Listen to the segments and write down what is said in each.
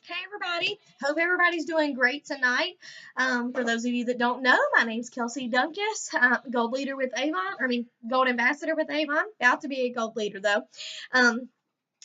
Hey everybody, hope everybody's doing great tonight. For those of you that don't know, my name's Kelsey Dunkus, gold leader with Avon, gold ambassador with Avon, about to be a gold leader though. Um,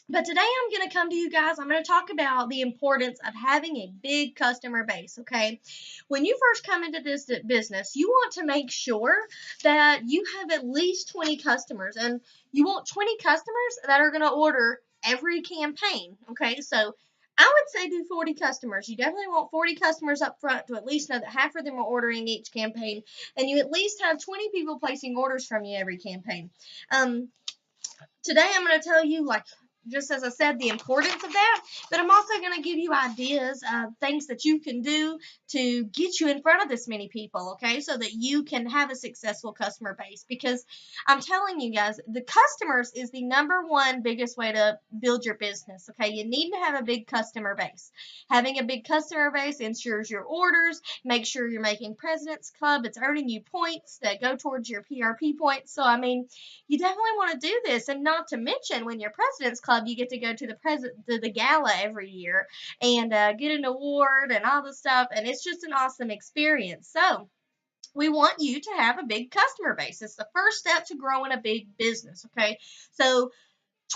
but today I'm going to come to you guys, I'm going to talk about the importance of having a big customer base, okay? When you first come into this business, you want to make sure that you have at least 20 customers, and you want 20 customers that are going to order every campaign, okay? So I would say do 40 customers. You definitely want 40 customers up front to at least know that half of them are ordering each campaign, and you at least have 20 people placing orders from you every campaign. Today I'm going to tell you, like, just as I said, the importance of that, but I'm also going to give you ideas, things that you can do to get you in front of this many people, okay, so that you can have a successful customer base. Because I'm telling you guys, the customers is the number one biggest way to build your business, okay? You need to have a big customer base. Having a big customer base ensures your orders, make sure you're making President's Club, it's earning you points that go towards your PRP points. So, I mean, you definitely want to do this, and not to mention when you're President's Club, you get to go to the gala every year and get an award and all this stuff, and it's just an awesome experience. So we want you to have a big customer base. It's the first step to growing a big business. Okay, so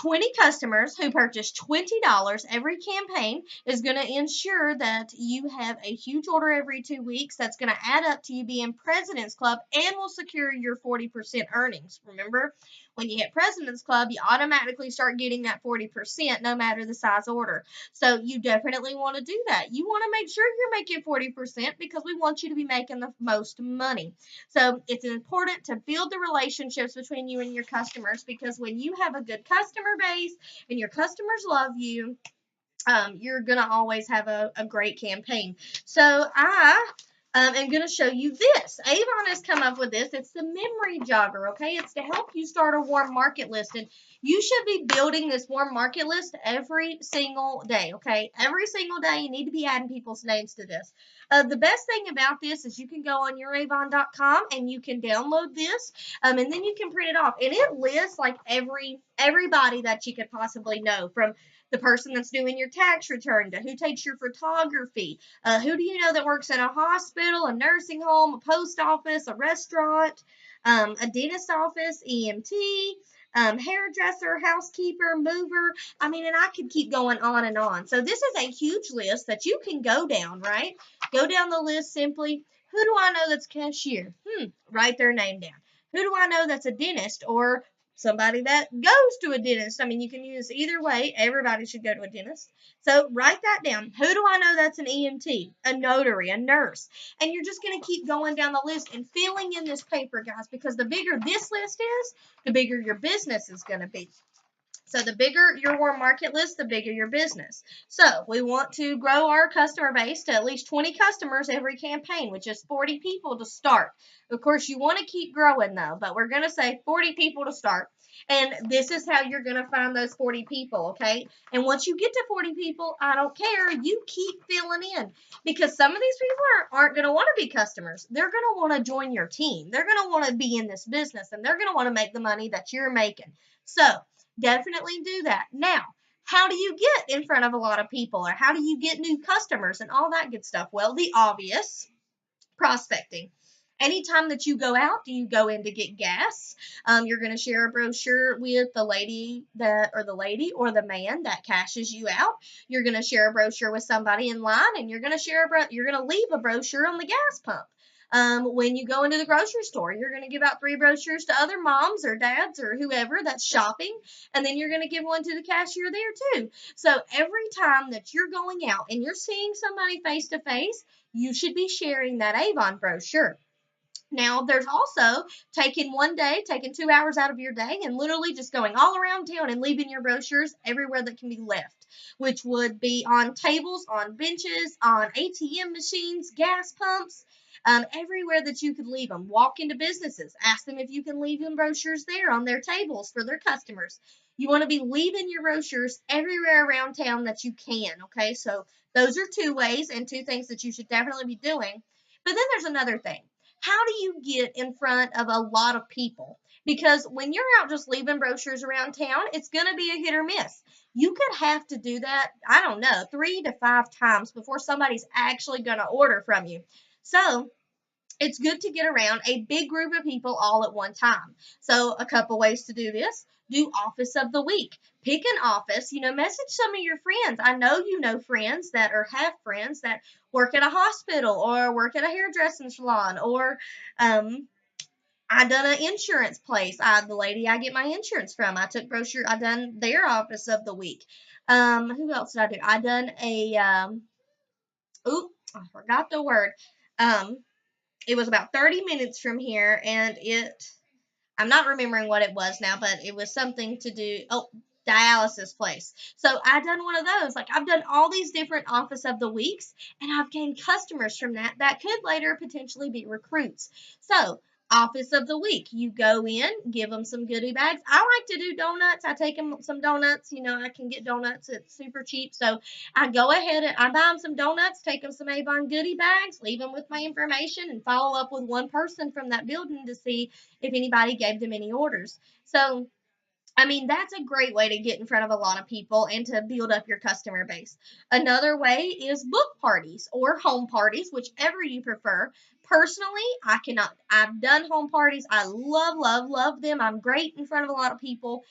20 customers who purchase $20 every campaign is going to ensure that you have a huge order every 2 weeks. That's going to add up to you being President's Club and will secure your 40% earnings. Remember, when you hit President's Club, you automatically start getting that 40% no matter the size order. So you definitely want to do that. You want to make sure you're making 40% because we want you to be making the most money. So it's important to build the relationships between you and your customers, because when you have a good customer base and your customers love you, you're going to always have a great campaign. So I am going to show you this. Avon has come up with this. It's the memory jogger, okay? It's to help you start a warm market list. And you should be building this warm market list every single day, okay? Every single day you need to be adding people's names to this. The best thing about this is you can go on youravon.com and you can download this, and then you can print it off. And it lists like everybody that you could possibly know, from the person that's doing your tax return to who takes your photography, who do you know that works in a hospital, a nursing home, a post office, a restaurant, a dentist office, EMT, hairdresser, housekeeper, mover. I mean, and I could keep going on and on. So this is a huge list that you can go down, right? Go down the list simply. Who do I know that's cashier? Write their name down. Who do I know that's a dentist, or somebody that goes to a dentist? I mean, you can use either way. Everybody should go to a dentist. So write that down. Who do I know that's an EMT, a notary, a nurse? And you're just going to keep going down the list and filling in this paper, guys, because the bigger this list is, the bigger your business is going to be. So the bigger your warm market list, the bigger your business. So we want to grow our customer base to at least 20 customers every campaign, which is 40 people to start. Of course, you want to keep growing though, but we're going to say 40 people to start. And this is how you're going to find those 40 people, okay? And once you get to 40 people, I don't care, you keep filling in, because some of these people aren't going to want to be customers. They're going to want to join your team. They're going to want to be in this business, and they're going to want to make the money that you're making. So definitely do that. Now, how do you get in front of a lot of people, or how do you get new customers and all that good stuff? Well, the obvious, prospecting. Anytime that you go out, you go in to get gas, you're going to share a brochure with the lady or the man that cashes you out. You're going to share a brochure with somebody in line, and you're going to leave a brochure on the gas pump. When you go into the grocery store, you're going to give out 3 brochures to other moms or dads or whoever that's shopping, and then you're going to give one to the cashier there too. So every time that you're going out and you're seeing somebody face to face, you should be sharing that Avon brochure. Now, there's also taking 2 hours out of your day and literally just going all around town and leaving your brochures everywhere that can be left, which would be on tables, on benches, on ATM machines, gas pumps, everywhere that you could leave them. Walk into businesses, ask them if you can leave them brochures there on their tables for their customers. You want to be leaving your brochures everywhere around town that you can, okay? So those are 2 ways and 2 things that you should definitely be doing. But then there's another thing. How do you get in front of a lot of people? Because when you're out just leaving brochures around town, it's going to be a hit or miss. you could have to do that, I don't know, 3 to 5 times before somebody's actually going to order from you. So it's good to get around a big group of people all at one time. So a couple ways to do this. Do office of the week. Pick an office, message some of your friends. I know you know friends that or have friends that work at a hospital or work at a hairdressing salon or I done an insurance place. The lady I get my insurance from, I took brochure. I done their office of the week. Who else did I do? I done a I forgot the word. Um, it was about 30 minutes from here, and I'm not remembering what it was now, but it was something to do. Oh, dialysis place. So I done one of those. Like I've done all these different office of the weeks, and I've gained customers from that could later potentially be recruits. So office of the week, you go in, give them some goodie bags. I like to do donuts. I take them some donuts. I can get donuts. It's super cheap. So I go ahead and I buy them some donuts, take them some Avon goodie bags, leave them with my information, and follow up with one person from that building to see if anybody gave them any orders. So, I mean, that's a great way to get in front of a lot of people and to build up your customer base. Another way is book parties or home parties, whichever you prefer. Personally, I've done home parties. I love, love, love them. I'm great in front of a lot of people.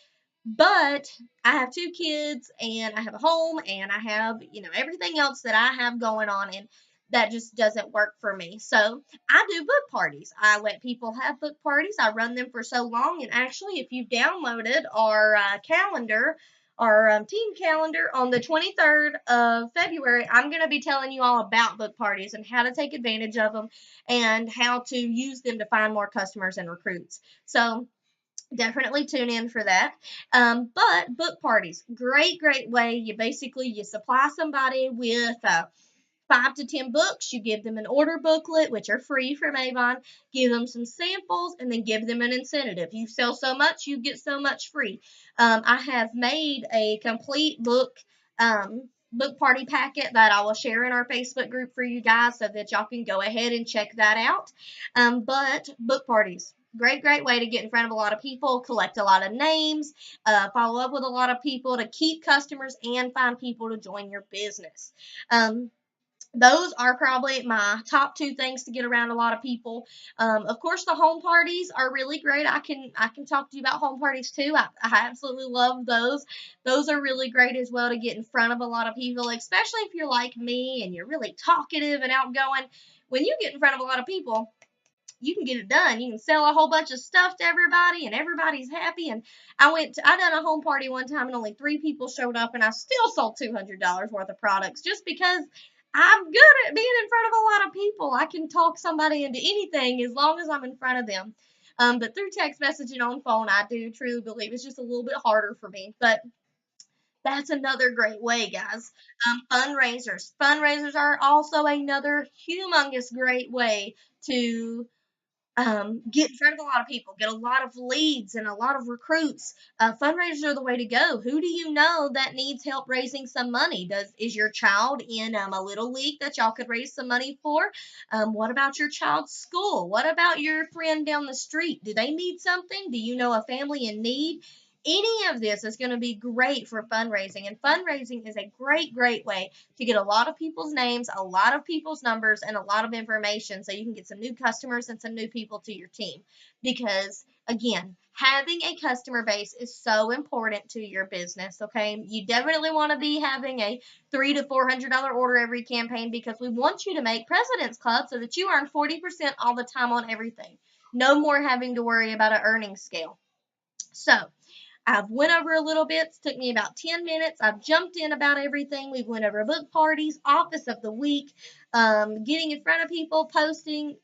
But I have 2 kids and I have a home and I have, everything else that I have going on, and that just doesn't work for me. So I do book parties. I let people have book parties. I run them for so long. And actually, if you've downloaded our calendar, our team calendar on the 23rd of February, I'm going to be telling you all about book parties and how to take advantage of them and how to use them to find more customers and recruits. So definitely tune in for that. But book parties, great way. You supply somebody with 5 to 10 books. You give them an order booklet, which are free from Avon. Give them some samples, and then give them an incentive. You sell so much, you get so much free. I have made a complete book party packet that I will share in our Facebook group for you guys so that y'all can go ahead and check that out. But book parties, great way to get in front of a lot of people, collect a lot of names, follow up with a lot of people to keep customers and find people to join your business. Those are probably my top 2 things to get around a lot of people. Of course, the home parties are really great. I can talk to you about home parties too. I absolutely love those. Those are really great as well to get in front of a lot of people, especially if you're like me and you're really talkative and outgoing. When you get in front of a lot of people, you can get it done. You can sell a whole bunch of stuff to everybody, and everybody's happy. And I done a home party one time, and only 3 people showed up, and I still sold $200 worth of products just because I'm good at being in front of a lot of people. I can talk somebody into anything as long as I'm in front of them. But through text messaging on phone, I do truly believe it's just a little bit harder for me. But that's another great way, guys. Fundraisers. Fundraisers are also another humongous great way to get in front of a lot of people, get a lot of leads and a lot of recruits. Fundraisers are the way to go. Who do you know that needs help raising some money? Is your child in a little league that y'all could raise some money for? What about your child's school? What about your friend down the street? Do they need something? Do you know a family in need? Any of this is going to be great for fundraising, and fundraising is a great way to get a lot of people's names, a lot of people's numbers, and a lot of information so you can get some new customers and some new people to your team. Because, again, having a customer base is so important to your business, okay? You definitely want to be having a $300 to $400 order every campaign, because we want you to make President's Club so that you earn 40% all the time on everything. No more having to worry about an earnings scale. So, I've went over a little bit. It took me about 10 minutes. I've jumped in about everything. We've went over book parties, office of the week, getting in front of people, posting,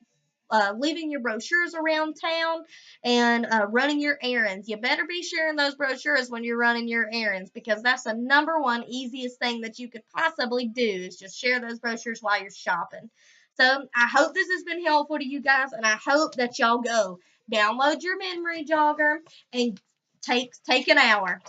leaving your brochures around town, and running your errands. You better be sharing those brochures when you're running your errands, because that's the number one easiest thing that you could possibly do is just share those brochures while you're shopping. So I hope this has been helpful to you guys, and I hope that y'all go download your memory jogger and take an hour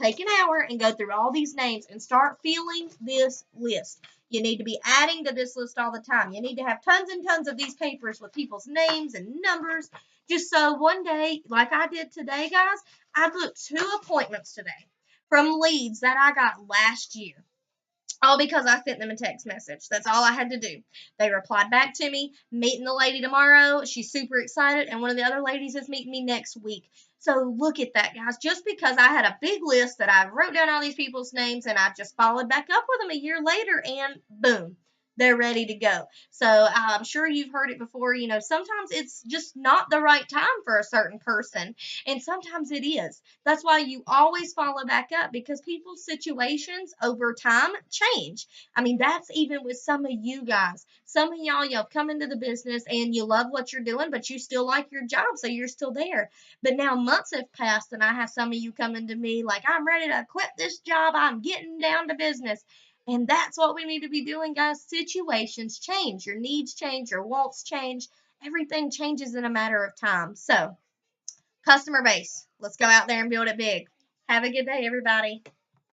and go through all these names and start filling this list. You need to be adding to this list all the time. You need to have tons and tons of these papers with people's names and numbers, just so one day, like I did today, guys, I booked 2 appointments today from leads that I got last year. All because I sent them a text message. That's all I had to do. They replied back to me, meeting the lady tomorrow. She's super excited. And one of the other ladies is meeting me next week. So look at that, guys. Just because I had a big list that I wrote down all these people's names and I just followed back up with them a year later and boom, they're ready to go. So I'm sure you've heard it before. Sometimes it's just not the right time for a certain person. And sometimes it is. That's why you always follow back up, because people's situations over time change. I mean, that's even with some of you guys. Some of y'all have come into the business and you love what you're doing, but you still like your job, so you're still there. But now months have passed, and I have some of you coming to me like, I'm ready to quit this job. I'm getting down to business. And that's what we need to be doing, guys. Situations change. Your needs change. Your wants change. Everything changes in a matter of time. So, customer base. Let's go out there and build it big. Have a good day, everybody.